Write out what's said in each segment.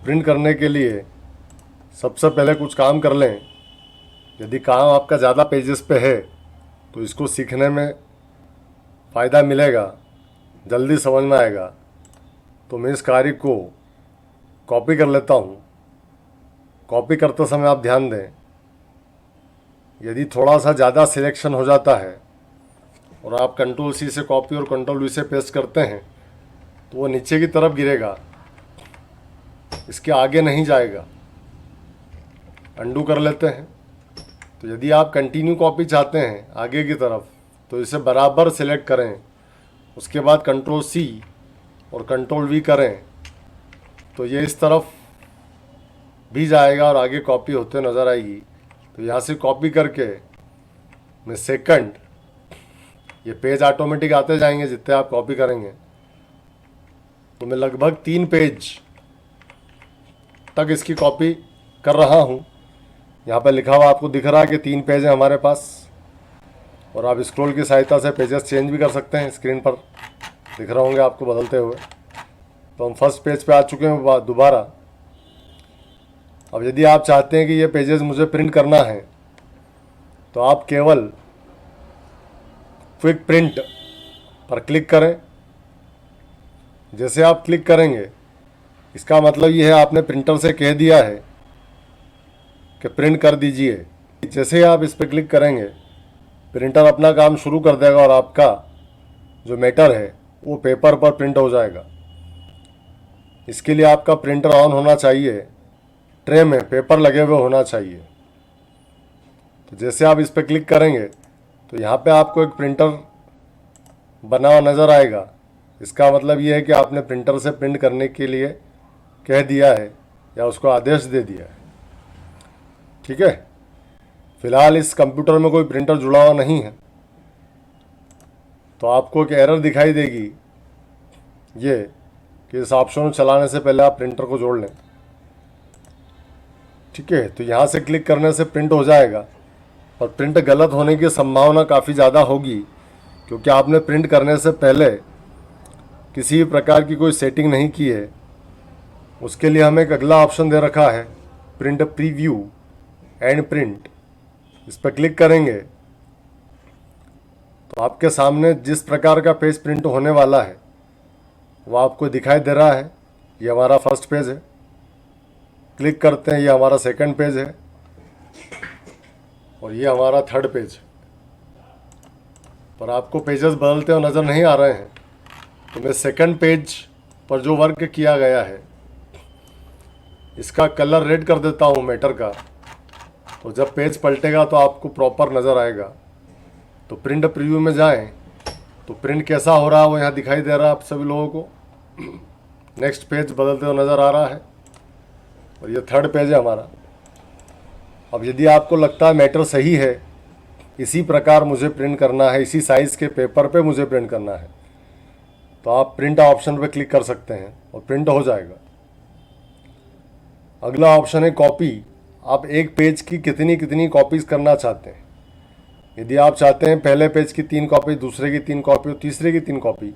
Print करने के लिए सबसे पहले कुछ काम कर लें। यदि काम आपका ज़्यादा पेजेस पे है तो इसको सीखने में फ़ायदा मिलेगा, जल्दी समझ में आएगा। तो मैं इस कार्य को कॉपी कर लेता हूँ। कॉपी करते समय आप ध्यान दें, यदि थोड़ा सा ज़्यादा सिलेक्शन हो जाता है और आप कंट्रोल सी से कॉपी और कंट्रोल वी से पेस्ट करते हैं तो वो नीचे की तरफ गिरेगा, इसके आगे नहीं जाएगा। अंडू कर लेते हैं। तो यदि आप कंटिन्यू कॉपी चाहते हैं आगे की तरफ तो इसे बराबर सिलेक्ट करें, उसके बाद कंट्रोल सी और कंट्रोल वी करें तो ये इस तरफ भी जाएगा और आगे कॉपी होते नज़र आएगी। तो यहाँ से कॉपी करके मैं सेकंड, ये पेज ऑटोमेटिक आते जाएंगे जितने आप कॉपी करेंगे। तो मैं लगभग 3 पेज तक इसकी कॉपी कर रहा हूँ। यहाँ पर लिखा हुआ आपको दिख रहा है कि 3 पेज है हमारे पास, और आप स्क्रॉल की सहायता से पेजेस चेंज भी कर सकते हैं। स्क्रीन पर दिख रहे होंगे आपको बदलते हुए। तो हम फर्स्ट पेज पे आ चुके हैं दोबारा। अब यदि आप चाहते हैं कि ये पेजेस मुझे प्रिंट करना है तो आप केवल क्विक प्रिंट पर क्लिक करें। जैसे आप क्लिक करेंगे इसका मतलब ये है आपने प्रिंटर से कह दिया है कि प्रिंट कर दीजिए। जैसे ही आप इस पर क्लिक करेंगे प्रिंटर अपना काम शुरू कर देगा और आपका जो मैटर है वो पेपर पर प्रिंट हो जाएगा। इसके लिए आपका प्रिंटर ऑन होना चाहिए, ट्रे में पेपर लगे हुए होना चाहिए। तो जैसे आप इस पर क्लिक करेंगे तो यहाँ पे आपको एक प्रिंटर बना हुआ नज़र आएगा। इसका मतलब ये है कि आपने प्रिंटर से प्रिंट करने के लिए कह दिया है या उसको आदेश दे दिया है। ठीक है, फिलहाल इस कंप्यूटर में कोई प्रिंटर जुड़ा हुआ नहीं है तो आपको एक एरर दिखाई देगी ये कि इस ऑप्शन को चलाने से पहले आप प्रिंटर को जोड़ लें। ठीक है, तो यहाँ से क्लिक करने से प्रिंट हो जाएगा, और प्रिंट गलत होने की संभावना काफ़ी ज़्यादा होगी क्योंकि आपने प्रिंट करने से पहले किसी भी प्रकार की कोई सेटिंग नहीं की है। उसके लिए हमें एक अगला ऑप्शन दे रखा है, प्रिंट प्रीव्यू एंड प्रिंट। इस पर क्लिक करेंगे तो आपके सामने जिस प्रकार का पेज प्रिंट होने वाला है वो आपको दिखाई दे रहा है। ये हमारा फर्स्ट पेज है। क्लिक करते हैं, ये हमारा सेकंड पेज है और ये हमारा थर्ड पेज। पर आपको पेजेस बदलते हुए नज़र नहीं आ रहे हैं। तो मैं सेकंड पेज पर जो वर्क किया गया है इसका कलर रेड कर देता हूँ मैटर का। तो जब पेज पलटेगा तो आपको प्रॉपर नज़र आएगा। तो प्रिंट प्रीव्यू में जाएं तो प्रिंट कैसा हो रहा है वो यहाँ दिखाई दे रहा है आप सभी लोगों को। नेक्स्ट पेज बदलते हुए नज़र आ रहा है और ये थर्ड पेज है हमारा। अब यदि आपको लगता है मैटर सही है, इसी प्रकार मुझे प्रिंट करना है, इसी साइज़ के पेपर पे मुझे प्रिंट करना है, तो आप प्रिंट ऑप्शन पे क्लिक कर सकते हैं और प्रिंट हो जाएगा। अगला ऑप्शन है कॉपी। आप एक पेज की कितनी कितनी कॉपीज़ करना चाहते हैं। यदि आप चाहते हैं पहले पेज की 3 कॉपी, दूसरे की 3 कॉपी और तीसरे की 3 कॉपी,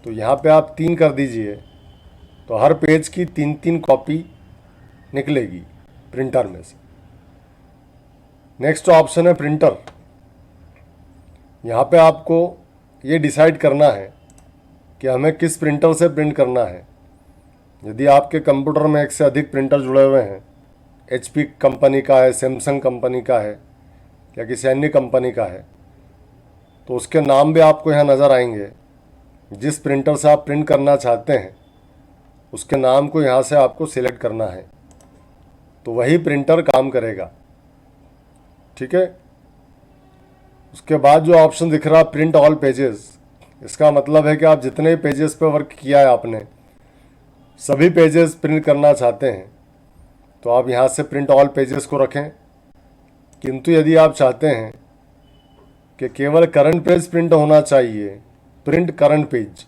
तो यहाँ पे आप 3 कर दीजिए तो हर पेज की 3-3 कॉपी निकलेगी प्रिंटर में से। नेक्स्ट ऑप्शन है प्रिंटर। यहाँ पे आपको ये डिसाइड करना है कि हमें किस प्रिंटर से प्रिंट करना है। यदि आपके कंप्यूटर में एक से अधिक प्रिंटर जुड़े हुए हैं, HP कंपनी का है, सैमसंग कंपनी का है या किसी अन्य कंपनी का है, तो उसके नाम भी आपको यहाँ नज़र आएंगे। जिस प्रिंटर से आप प्रिंट करना चाहते हैं उसके नाम को यहाँ से आपको सिलेक्ट करना है, तो वही प्रिंटर काम करेगा। ठीक है, उसके बाद जो ऑप्शन दिख रहा है प्रिंट ऑल पेजेस, इसका मतलब है कि आप जितने पेजेस पे वर्क किया है आपने सभी पेजेस प्रिंट करना चाहते हैं तो आप यहाँ से प्रिंट ऑल पेजेस को रखें। किंतु यदि आप चाहते हैं कि केवल करंट पेज प्रिंट होना चाहिए, प्रिंट करंट पेज,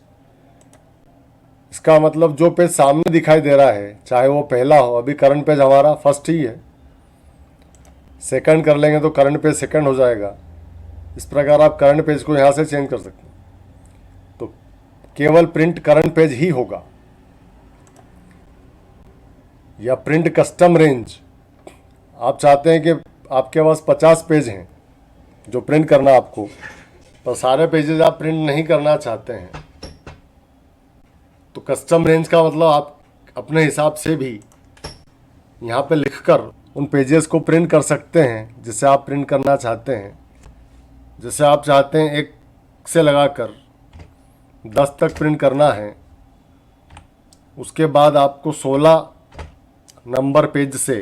इसका मतलब जो पेज सामने दिखाई दे रहा है चाहे वो पहला हो, अभी करंट पेज हमारा फर्स्ट ही है, सेकंड कर लेंगे तो करंट पेज सेकंड हो जाएगा। इस प्रकार आप करंट पेज को यहाँ से चेंज कर सकते हैं। तो केवल प्रिंट करंट पेज ही होगा। या प्रिंट कस्टम रेंज, आप चाहते हैं कि आपके पास 50 पेज हैं जो प्रिंट करना आपको, पर सारे पेजेस आप प्रिंट नहीं करना चाहते हैं, तो कस्टम रेंज का मतलब आप अपने हिसाब से भी यहाँ पे लिखकर उन पेजेस को प्रिंट कर सकते हैं जिसे आप प्रिंट करना चाहते हैं। जैसे आप चाहते हैं 1 से लगाकर 10 तक प्रिंट करना है, उसके बाद आपको 16 नंबर पेज से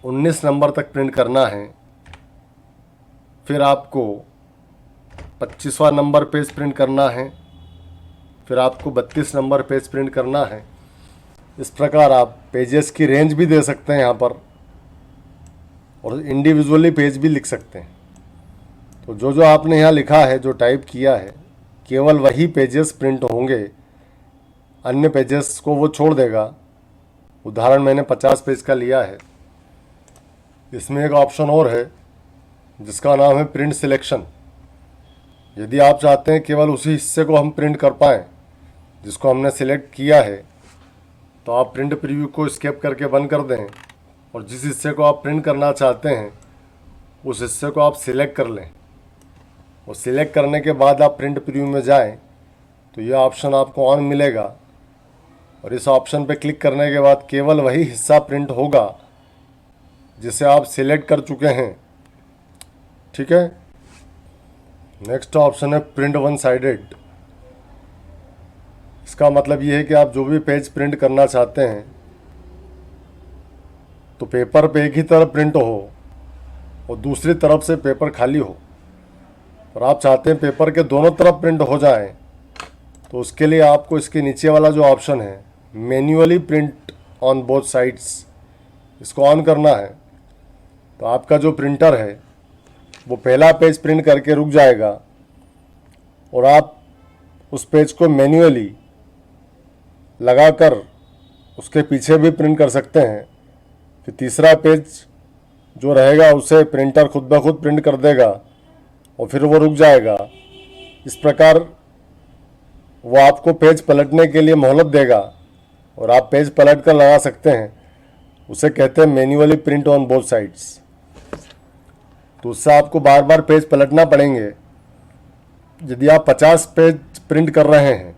19 नंबर तक प्रिंट करना है, फिर आपको 25वां नंबर पेज प्रिंट करना है, फिर आपको 32 नंबर पेज प्रिंट करना है। इस प्रकार आप पेजेस की रेंज भी दे सकते हैं यहाँ पर, और इंडिविजुअली पेज भी लिख सकते हैं। तो जो जो आपने यहाँ लिखा है, जो टाइप किया है, केवल वही पेजेस प्रिंट होंगे, अन्य पेजेस को वो छोड़ देगा। उदाहरण मैंने 50 पेज का लिया है। इसमें एक ऑप्शन और है जिसका नाम है प्रिंट सिलेक्शन। यदि आप चाहते हैं केवल उसी हिस्से को हम प्रिंट कर पाएँ जिसको हमने सिलेक्ट किया है, तो आप प्रिंट प्रीव्यू को स्केप करके बंद कर दें और जिस हिस्से को आप प्रिंट करना चाहते हैं उस हिस्से को आप सिलेक्ट कर लें, और सिलेक्ट करने के बाद आप प्रिंट प्रीव्यू में जाएं तो यह ऑप्शन आपको ऑन मिलेगा, और इस ऑप्शन पर क्लिक करने के बाद केवल वही हिस्सा प्रिंट होगा जिसे आप सिलेक्ट कर चुके हैं। ठीक है। नेक्स्ट ऑप्शन है प्रिंट वन साइडेड। इसका मतलब ये है कि आप जो भी पेज प्रिंट करना चाहते हैं तो पेपर पे एक ही तरफ प्रिंट हो और दूसरी तरफ से पेपर खाली हो, और आप चाहते हैं पेपर के दोनों तरफ प्रिंट हो जाएं, तो उसके लिए आपको इसके नीचे वाला जो ऑप्शन है manually print on both sides, इसको ऑन करना है। तो आपका जो प्रिंटर है वो पहला पेज प्रिंट करके रुक जाएगा और आप उस पेज को मैन्युअली लगाकर उसके पीछे भी प्रिंट कर सकते हैं। फिर तीसरा पेज जो रहेगा उसे प्रिंटर खुद ब खुद प्रिंट कर देगा और फिर वो रुक जाएगा। इस प्रकार वो आपको पेज पलटने के लिए मोहलत देगा और आप पेज पलट कर लगा सकते हैं। उसे कहते हैं manually print on both sides. तो उससे आपको बार बार पेज पलटना पड़ेंगे। यदि आप 50 पेज प्रिंट कर रहे हैं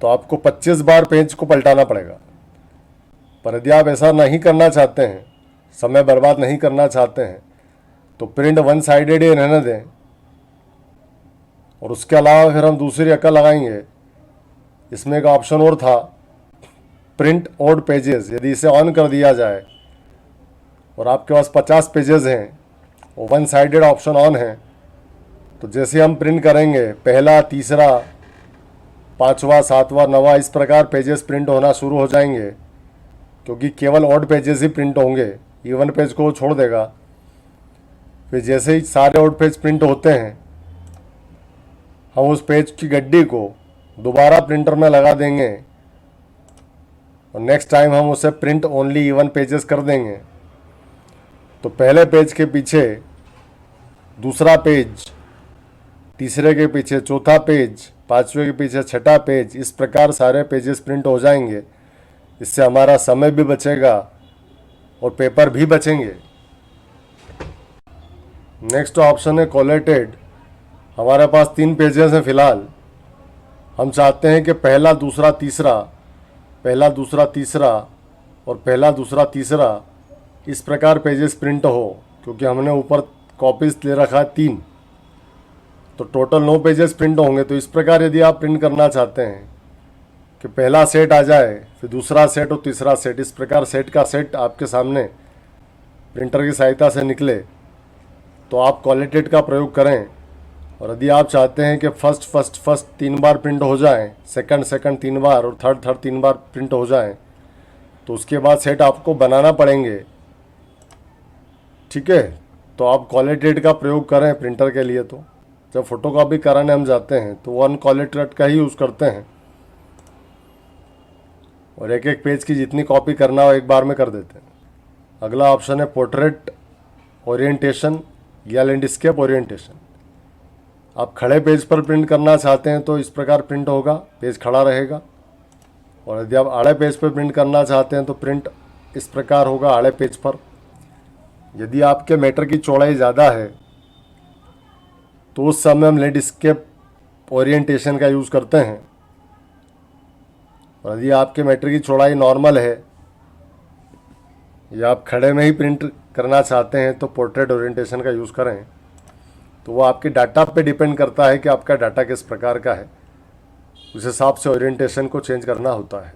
तो आपको 25 बार पेज को पलटाना पड़ेगा। पर यदि आप ऐसा नहीं करना चाहते हैं, समय बर्बाद नहीं करना चाहते हैं, तो प्रिंट वन साइडेड ही रहने दें, और उसके अलावा फिर हम दूसरी अकल लगाएंगे। इसमें एक ऑप्शन और था प्रिंट ऑड पेजेस। यदि इसे ऑन कर दिया जाए और आपके पास 50 पेजेस हैं और वन साइडेड ऑप्शन ऑन है, तो जैसे हम प्रिंट करेंगे पहला, तीसरा, 5वां, 7वां, 9वां, इस प्रकार पेजेस प्रिंट होना शुरू हो जाएंगे, क्योंकि केवल ऑड पेजेस ही प्रिंट होंगे, इवन पेज को वो छोड़ देगा। फिर जैसे ही सारे ऑड पेज प्रिंट होते हैं, हम उस पेज की गड्डी को दोबारा प्रिंटर में लगा देंगे और नेक्स्ट टाइम हम उसे प्रिंट ओनली इवन पेजेस कर देंगे। तो पहले पेज के पीछे दूसरा पेज, तीसरे के पीछे चौथा पेज, 5वें के पीछे 6ठा पेज, इस प्रकार सारे पेजेस प्रिंट हो जाएंगे। इससे हमारा समय भी बचेगा और पेपर भी बचेंगे। नेक्स्ट ऑप्शन है कोलेटेड। हमारे पास 3 पेजेस हैं फिलहाल। हम चाहते हैं कि पहला, दूसरा, तीसरा, पहला, दूसरा, तीसरा और पहला, दूसरा, तीसरा, इस प्रकार पेजेस प्रिंट हो, क्योंकि हमने ऊपर कॉपीज ले रखा है 3, तो टोटल 9 पेजेस प्रिंट होंगे। तो इस प्रकार यदि आप प्रिंट करना चाहते हैं कि पहला सेट आ जाए, फिर दूसरा सेट और तीसरा सेट, इस प्रकार सेट का सेट आपके सामने प्रिंटर की सहायता से निकले, तो आप कोलेटेड का प्रयोग करें। और यदि आप चाहते हैं कि फर्स्ट 3 बार प्रिंट हो जाएं, सेकंड 3 बार और थर्ड 3 बार प्रिंट हो जाएं, तो उसके बाद सेट आपको बनाना पड़ेंगे। ठीक है। तो आप कोलेटेड का प्रयोग करें प्रिंटर के लिए। तो जब फोटोकॉपी कराने हम जाते हैं तो वन कोलेटेड का ही यूज़ करते हैं, और एक एक पेज की जितनी कॉपी करना हो एक बार में कर देते हैं। अगला ऑप्शन है पोर्ट्रेट ओरिएंटेशन या लैंडस्केप ओरिएंटेशन। आप खड़े पेज पर प्रिंट करना चाहते हैं तो इस प्रकार प्रिंट होगा, पेज खड़ा रहेगा। और यदि आप आड़े पेज पर प्रिंट करना चाहते हैं तो प्रिंट इस प्रकार होगा आड़े पेज पर। यदि आपके मैटर की चौड़ाई ज़्यादा है तो उस समय हम लैंडस्केप ओरिएंटेशन का यूज़ करते हैं, और यदि आपके मैटर की चौड़ाई नॉर्मल है या आप खड़े में ही प्रिंट करना चाहते हैं तो पोर्ट्रेट ओरिएंटेशन का यूज़ करें। तो वो आपके डाटा पे डिपेंड करता है कि आपका डाटा किस प्रकार का है, उस हिसाब से ओरिएंटेशन को चेंज करना होता है।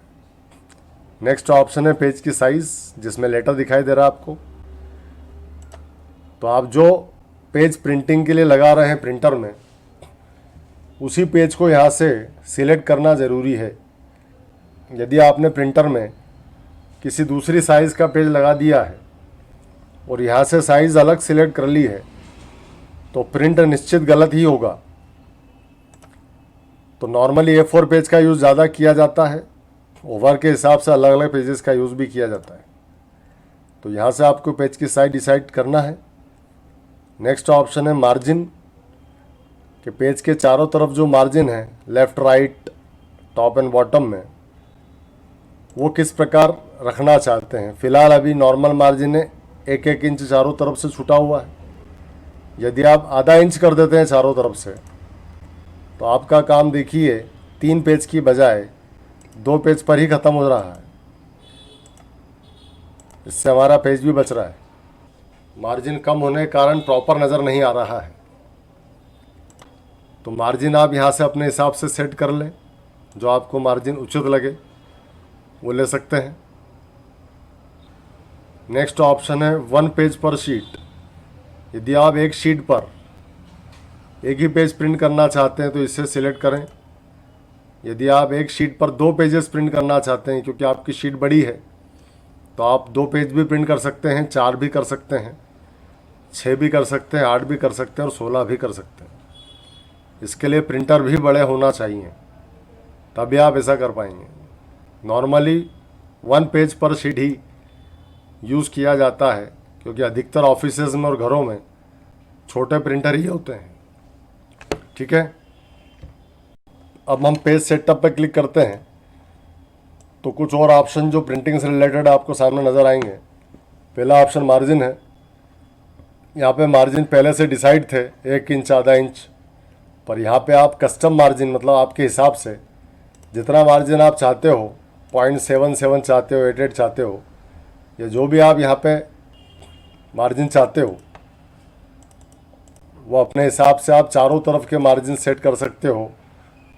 नेक्स्ट ऑप्शन है पेज की साइज़, जिसमें लेटर दिखाई दे रहा है आपको। तो आप जो पेज प्रिंटिंग के लिए लगा रहे हैं प्रिंटर में, उसी पेज को यहाँ से सिलेक्ट करना ज़रूरी है। यदि आपने प्रिंटर में किसी दूसरी साइज़ का पेज लगा दिया है और यहाँ से साइज़ अलग सिलेक्ट कर ली है तो प्रिंट निश्चित गलत ही होगा। तो नॉर्मली A4 पेज का यूज़ ज़्यादा किया जाता है, ओवर के हिसाब से अलग अलग पेजेस का यूज़ भी किया जाता है। तो यहाँ से आपको पेज की साइज डिसाइड करना है। नेक्स्ट ऑप्शन है मार्जिन, कि पेज के चारों तरफ जो मार्जिन है left right top and bottom में, वो किस प्रकार रखना चाहते हैं। फ़िलहाल अभी नॉर्मल मार्जिन है 1-1 इंच चारों तरफ से छूटा हुआ है। यदि आप आधा इंच कर देते हैं चारों तरफ से तो आपका काम देखिए 3 पेज की बजाय 2 पेज पर ही ख़त्म हो रहा है। इससे हमारा पेज भी बच रहा है। मार्जिन कम होने के कारण प्रॉपर नज़र नहीं आ रहा है, तो मार्जिन आप यहाँ से अपने हिसाब से सेट कर लें। जो आपको मार्जिन उचित लगे वो ले सकते हैं। नेक्स्ट ऑप्शन है 1 पेज पर शीट। यदि आप एक शीट पर एक ही पेज प्रिंट करना चाहते हैं तो इसे सिलेक्ट करें। यदि आप एक शीट पर 2 पेजेस प्रिंट करना चाहते हैं, क्योंकि आपकी शीट बड़ी है, तो आप 2 पेज भी प्रिंट कर सकते हैं, 4 भी कर सकते हैं, 6 भी कर सकते हैं, 8 भी कर सकते हैं और 16 भी कर सकते हैं। इसके लिए प्रिंटर भी बड़े होना चाहिए, तभी आप ऐसा कर पाएंगे। नॉर्मली 1 पेज पर शीट ही यूज़ किया जाता है, क्योंकि अधिकतर ऑफिसेज में और घरों में छोटे प्रिंटर ही होते हैं। ठीक है, अब हम पेज सेटअप पर क्लिक करते हैं तो कुछ और ऑप्शन जो प्रिंटिंग से रिलेटेड आपको सामने नज़र आएंगे। पहला ऑप्शन मार्जिन है। यहाँ पे मार्जिन पहले से डिसाइड थे 1 इंच आधा इंच, पर यहाँ पे आप कस्टम मार्जिन, मतलब आपके हिसाब से जितना मार्जिन आप चाहते हो, 0.77 चाहते हो, 88 चाहते हो, या जो भी आप यहाँ पे मार्जिन चाहते हो, वो अपने हिसाब से आप चारों तरफ के मार्जिन सेट कर सकते हो।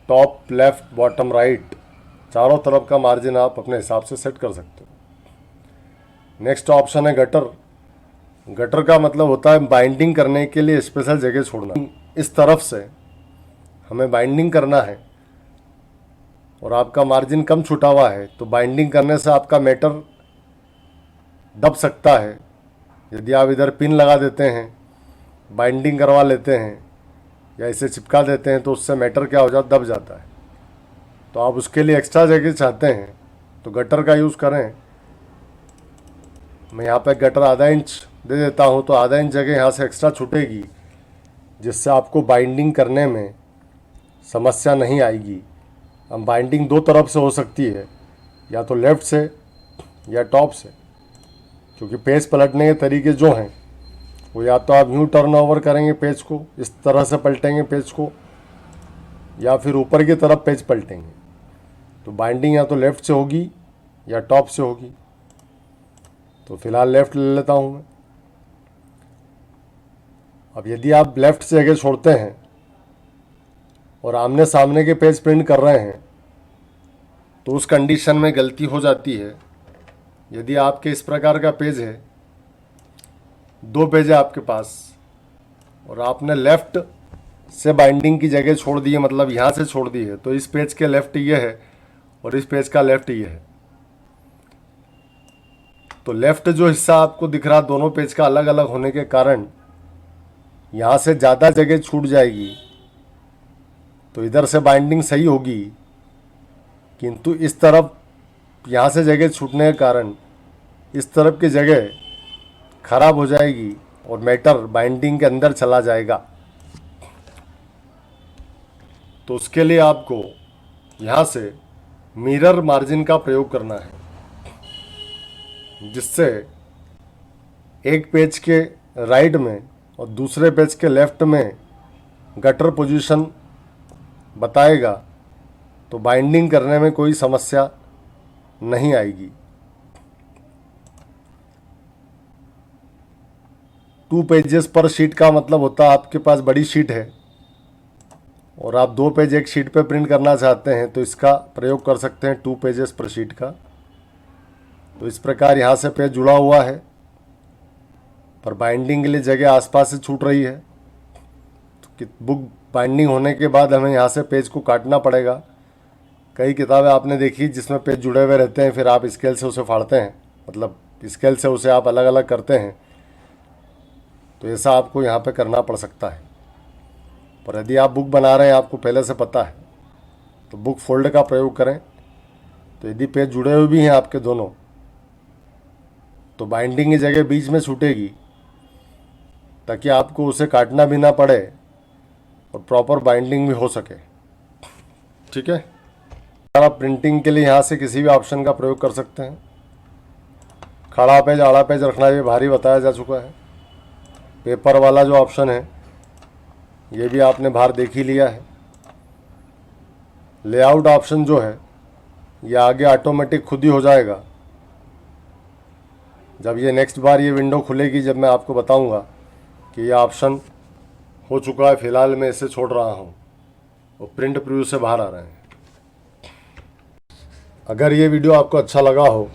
टॉप, लेफ़्ट, बॉटम, राइट, चारों तरफ का मार्जिन आप अपने हिसाब से सेट कर सकते हो। नेक्स्ट ऑप्शन है गटर। गटर का मतलब होता है बाइंडिंग करने के लिए स्पेशल जगह छोड़ना। इस तरफ से हमें बाइंडिंग करना है और आपका मार्जिन कम छूटा हुआ है, तो बाइंडिंग करने से आपका मैटर दब सकता है। यदि आप इधर पिन लगा देते हैं, बाइंडिंग करवा लेते हैं या इसे चिपका देते हैं, तो उससे मैटर क्या हो जाता, दब जाता है। तो आप उसके लिए एक्स्ट्रा जगह चाहते हैं तो गटर का यूज़ करें। मैं यहाँ पे गटर आधा इंच दे देता हूँ, तो आधा इंच जगह यहाँ से एक्स्ट्रा छूटेगी, जिससे आपको बाइंडिंग करने में समस्या नहीं आएगी। अब बाइंडिंग 2 तरफ से हो सकती है, या तो लेफ़्ट से या टॉप से, क्योंकि पेज पलटने के तरीके जो हैं वो या तो आप यूँ टर्न ओवर करेंगे पेज को, इस तरह से पलटेंगे पेज को, या फिर ऊपर की तरफ पेज पलटेंगे। तो बाइंडिंग या तो लेफ़्ट से होगी या टॉप से होगी। तो फिलहाल लेफ़्ट ले लेता हूँ मैं। अब यदि आप लेफ़्ट से जगह छोड़ते हैं और आमने सामने के पेज प्रिंट कर रहे हैं तो उस कंडीशन में गलती हो जाती है। यदि आपके इस प्रकार का पेज है, 2 पेज है आपके पास, और आपने लेफ़्ट से बाइंडिंग की जगह छोड़ दी है, मतलब यहाँ से छोड़ दी है, तो इस पेज के लेफ़्ट ये है और इस पेज का लेफ़्ट ये है। तो लेफ़्ट जो हिस्सा आपको दिख रहा, दोनों पेज का अलग अलग होने के कारण यहाँ से ज़्यादा जगह छूट जाएगी, तो इधर से बाइंडिंग सही होगी, किंतु इस तरफ यहाँ से जगह छूटने के कारण इस तरफ की जगह खराब हो जाएगी और मैटर बाइंडिंग के अंदर चला जाएगा। तो उसके लिए आपको यहाँ से मिरर मार्जिन का प्रयोग करना है, जिससे एक पेज के राइट में और दूसरे पेज के लेफ्ट में गटर पोजीशन बताएगा, तो बाइंडिंग करने में कोई समस्या नहीं आएगी। 2 पेजेस पर शीट का मतलब होता है आपके पास बड़ी शीट है और आप 2 पेज एक शीट पे प्रिंट करना चाहते हैं, तो इसका प्रयोग कर सकते हैं 2 पेजेस पर शीट का। तो इस प्रकार यहाँ से पेज जुड़ा हुआ है, पर बाइंडिंग के लिए जगह आसपास से छूट रही है, तो बुक बाइंडिंग होने के बाद हमें यहाँ से पेज को काटना पड़ेगा। कई किताबें आपने देखी जिसमें पेज जुड़े हुए रहते हैं, फिर आप स्केल से उसे फाड़ते हैं, मतलब स्केल से उसे आप अलग अलग करते हैं। तो ऐसा आपको यहाँ पे करना पड़ सकता है। पर यदि आप बुक बना रहे हैं, आपको पहले से पता है, तो बुक फोल्ड का प्रयोग करें। तो यदि पेज जुड़े हुए भी हैं आपके दोनों, तो बाइंडिंग की जगह बीच में छूटेगी, ताकि आपको उसे काटना भी ना पड़े और प्रॉपर बाइंडिंग भी हो सके। ठीक है। आप प्रिंटिंग के लिए यहाँ से किसी भी ऑप्शन का प्रयोग कर सकते हैं। खड़ा पेज, आड़ा पेज रखना ये भारी बताया जा चुका है। पेपर वाला जो ऑप्शन है ये भी आपने बाहर देख ही लिया है। लेआउट ऑप्शन जो है ये आगे ऑटोमेटिक खुद ही हो जाएगा। जब ये नेक्स्ट बार ये विंडो खुलेगी, जब मैं आपको बताऊंगा कि ये ऑप्शन हो चुका है, फ़िलहाल मैं इसे छोड़ रहा हूँ और प्रिंट प्रीव्यू से बाहर आ रहे हैं। अगर ये वीडियो आपको अच्छा लगा हो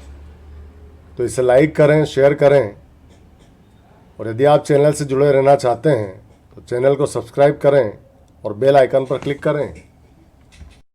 तो इसे लाइक करें, शेयर करें, और यदि आप चैनल से जुड़े रहना चाहते हैं तो चैनल को सब्सक्राइब करें और बेल आइकन पर क्लिक करें।